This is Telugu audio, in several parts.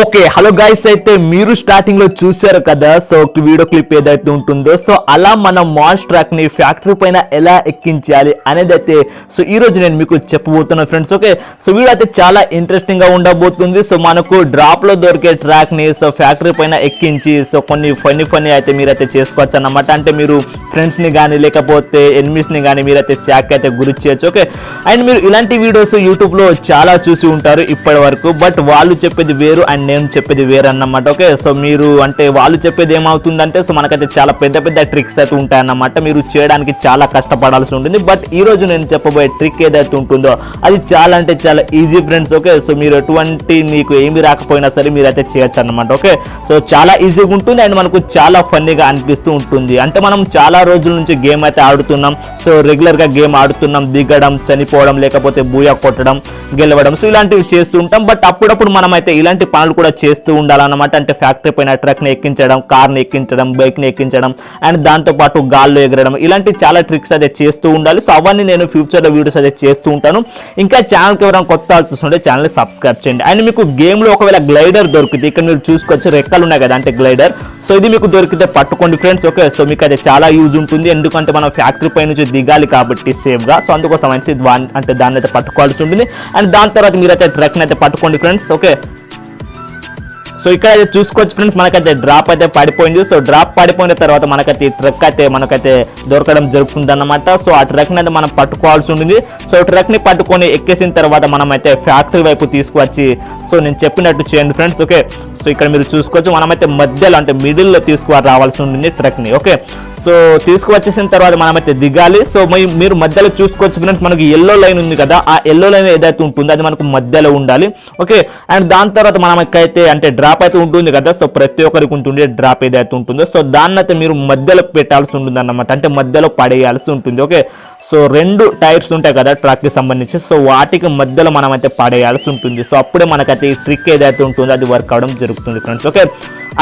ఓకే హలో గైస్, అయితే మీరు స్టార్టింగ్ లో చూసారు కదా. సో వీడియో క్లిప్ ఏదైతే ఉంటుందో సో అలా మన మాన్స్ ట్రాక్ ని ఫ్యాక్టరీ పైన ఎలా ఎక్కించాలి అనేది అయితే సో ఈ రోజు నేను మీకు చెప్పబోతున్నాను ఫ్రెండ్స్. ఓకే, సో వీడియో అయితే చాలా ఇంట్రెస్టింగ్ గా ఉండబోతుంది. సో మనకు డ్రాప్ లో దొరికే ట్రాక్ ని సో ఫ్యాక్టరీ పైన ఎక్కించి సో కొన్ని ఫన్నీ అయితే మీరైతే చేసుకోవచ్చు అన్నమాట. అంటే మీరు ఫ్రెండ్స్ ని కానీ లేకపోతే ఎనిమిస్ ని కానీ మీరైతే శాక్ అయితే గురి చేయొచ్చు. ఓకే, అండ్ మీరు ఇలాంటి వీడియోస్ యూట్యూబ్ లో చాలా చూసి ఉంటారు ఇప్పటి వరకు, బట్ వాళ్ళు చెప్పేది వేరు అండ్ నేను చెప్పేది వేరు అన్నమాట. ఓకే, సో మీరు అంటే వాళ్ళు చెప్పేది ఏమవుతుందంటే సో మనకైతే చాలా పెద్ద ట్రిక్స్ అయితే ఉంటాయన్నమాట. మీరు చేయడానికి చాలా కష్టపడాల్సి ఉంటుంది. బట్ ఈ రోజు నేను చెప్పబోయే ట్రిక్ ఏదైతే ఉంటుందో అది చాలా అంటే చాలా ఈజీ ఫ్రెండ్స్. ఓకే, సో మీరు ఎటువంటి మీకు ఏమి రాకపోయినా సరే మీరైతే చేయొచ్చు అన్నమాట. ఓకే, సో చాలా ఈజీగా ఉంటుంది అండ్ మనకు చాలా ఫన్నీగా అనిపిస్తూ ఉంటుంది. అంటే మనం చాలా రోజుల నుంచి గేమ్ అయితే ఆడుతున్నాం. సో రెగ్యులర్ గా గేమ్ ఆడుతున్నాం, దిగడం, చనిపోవడం, లేకపోతే బూయా కొట్టడం, గెలవడం, సో ఇలాంటివి చేస్తూ ఉంటాం. బట్ అప్పుడప్పుడు మనం అయితే ఇలాంటి పనులు కూడా చేస్తూ ఉండాలన్నమాట. అంటే ఫ్యాక్టరీ పైన ట్రక్ ని ఎక్కించడం, కార్ ని ఎక్కించడం, బైక్ ని ఎక్కించడం అండ్ దాంతో పాటు గాల్లో ఎగరడం, ఇలాంటి చాలా ట్రిక్స్ అయితే చేస్తూ ఉండాలి. సో అవన్నీ నేను ఫ్యూచర్ లో వీడియోస్ అయితే చేస్తూ ఉంటాను. ఇంకా ఛానల్కి ఎవరైనా కొత్త చూస్తుంటే ఛానల్ సబ్స్క్రైబ్ చేయండి. అండ్ మీకు గేమ్ లో ఒకవేళ గ్లైడర్ దొరికితే ఇక్కడ మీరు చూసుకోవచ్చు, రెక్కలు ఉన్నాయి కదా అంటే గ్లైడర్, సో ఇది మీకు దొరికితే పట్టుకోండి ఫ్రెండ్స్. ఓకే, సో మీకు అయితే చాలా యూజ్ ఉంటుంది. ఎందుకంటే మనం ఫ్యాక్టరీ పై నుంచి దిగాలి కాబట్టి సేఫ్ గా, సో అందుకోసం అంటే దాన్ని అయితే పట్టుకోవాల్సి ఉంటుంది. అండ్ దాని తర్వాత మీరైతే ట్రక్ అయితే పట్టుకోండి ఫ్రెండ్స్. ఓకే, సో ఇక్కడ అయితే చూసుకోవచ్చు ఫ్రెండ్స్, మనకైతే డ్రాప్ అయితే పడిపోయింది. సో డ్రాప్ పడిపోయిన తర్వాత మనకైతే ఈ ట్రక్ అయితే మనకైతే దొరకడం జరుగుతుంది అన్నమాట. సో ఆ ట్రక్ ని అయితే మనం పట్టుకోవాల్సి ఉంటుంది. సో ట్రక్ ని పట్టుకొని ఎక్కేసిన తర్వాత మనం అయితే ఫ్యాక్టరీ వైపు తీసుకువచ్చి సో నేను చెప్పినట్టు చేయండి ఫ్రెండ్స్. ఓకే, సో ఇక్కడ మీరు చూసుకోవచ్చు, మనమైతే మధ్యలో అంటే మిడిల్లో తీసుకుని రావాల్సి ఉంటుంది ట్రక్ ని. ఓకే, సో తీసుకువచ్చేసిన తర్వాత మనమైతే దిగాలి. సో మీరు మధ్యలో చూసుకోవచ్చు ఫ్రెండ్స్, మనకి ఎల్లో లైన్ ఉంది కదా, ఆ ఎల్లో లైన్ ఏదైతే ఉంటుందో అది మనకు మధ్యలో ఉండాలి. ఓకే, అండ్ దాని తర్వాత మనకైతే అంటే డ్రాప్ అయితే ఉంటుంది కదా, సో ప్రతి ఒక్కరికి ఉంటుంది డ్రాప్ ఏదైతే ఉంటుందో, సో దాన్ని అయితే మీరు మధ్యలో పెట్టాల్సి ఉంటుంది అన్నమాట. అంటే మధ్యలో పడేయాల్సి ఉంటుంది. ఓకే, సో రెండు టైర్స్ ఉంటాయి కదా ట్రాక్ కి సంబంధించి, సో వాటికి మధ్యలో మనం అయితే పడేయాల్సి ఉంటుంది. సో అప్పుడే మనకైతే ఈ ట్రిక్ ఏదైతే ఉంటుందో అది వర్క్ అవడం జరుగుతుంది ఫ్రెండ్స్. ఓకే,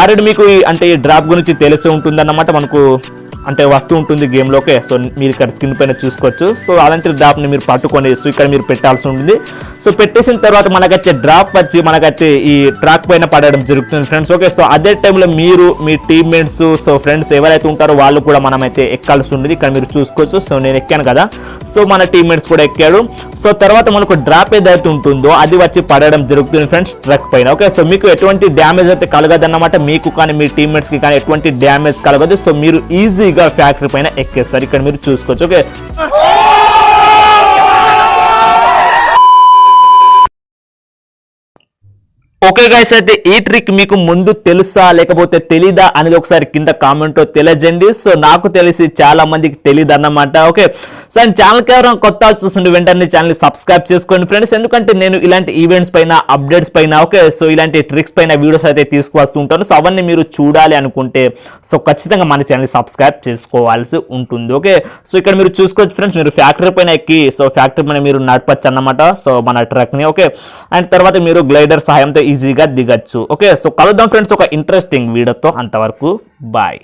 ఆల్రెడీ మీకు అంటే ఈ డ్రాప్ గురించి తెలిసి ఉంటుంది అన్నమాట, మనకు అంటే వస్తూ ఉంటుంది గేమ్లో. ఓకే, సో మీరు ఇక్కడ స్క్రీన్ పైన చూసుకోవచ్చు. సో అలాంటి డ్రాప్ని మీరు పట్టుకొని సో ఇక్కడ మీరు పెట్టాల్సి ఉంటుంది. సో పెట్టేసిన తర్వాత మనకైతే డ్రాప్ వచ్చి మనకైతే ఈ ట్రాక్ పైన పడడం జరుగుతుంది ఫ్రెండ్స్. ఓకే, సో అదే టైంలో మీరు మీ టీమ్మేట్స్ సో ఫ్రెండ్స్ ఎవరైతే ఉంటారో వాళ్ళు కూడా మనమైతే ఎక్కాల్సి ఉంటుంది. ఇక్కడ మీరు చూసుకోవచ్చు, సో నేను ఎక్కాను కదా, సో మన టీమ్మేట్స్ కూడా ఎక్కాడు. సో తర్వాత మనకు డ్రాప్ ఏదైతే ఉంటుందో అది వచ్చి పడడం జరుగుతుంది ఫ్రెండ్స్ ట్రక్ పైన. ఓకే, సో మీకు ఎటువంటి డ్యామేజ్ అయితే కలగదు అన్నమాట, మీకు కానీ మీ టీమ్మేట్స్కి కానీ ఎటువంటి డ్యామేజ్ కలగదు. సో మీరు ఈజీగా ఫ్యాక్టరీ పైన ఎక్కేస్తారు. ఇక్కడ మీరు చూసుకోవచ్చు. ఓకే, ఓకే గైస్, అయితే ఈ ట్రిక్ మీకు ముందు తెలుసా లేకపోతే తెలీదా అనేది ఒకసారి కింద కామెంట్ లో తెలియజేయండి. సో నాకు తెలిసి చాలా మందికి తెలియదు అన్నమాట. ఓకే, సో అండ్ ఛానల్కి ఎవరైనా కొత్త చూస్తుంటే వెంటనే ఛానల్ సబ్స్క్రైబ్ చేసుకోండి ఫ్రెండ్స్. ఎందుకంటే నేను ఇలాంటి ఈవెంట్స్ పైన, అప్డేట్స్ పైన, ఓకే సో ఇలాంటి ట్రిక్స్ పైన వీడియోస్ అయితే తీసుకువస్తూ ఉంటాను. సో అవన్నీ మీరు చూడాలి అనుకుంటే సో ఖచ్చితంగా మన ఛానల్ సబ్స్క్రైబ్ చేసుకోవాల్సి ఉంటుంది. ఓకే, సో ఇక్కడ మీరు చూసుకోవచ్చు ఫ్రెండ్స్, మీరు ఫ్యాక్టరీ పైన ఎక్కి సో ఫ్యాక్టరీ పైన మీరు నడపచ్చు అన్నమాట సో మన ట్రక్ ని. ఓకే, అండ్ తర్వాత మీరు గ్లైడర్ సహాయంతో ఈజీగా దిగచ్చు. ఓకే, సో కలుద్దాం ఫ్రెండ్స్ ఒక ఇంట్రెస్టింగ్ వీడియోతో. అంతవరకు బాయ్.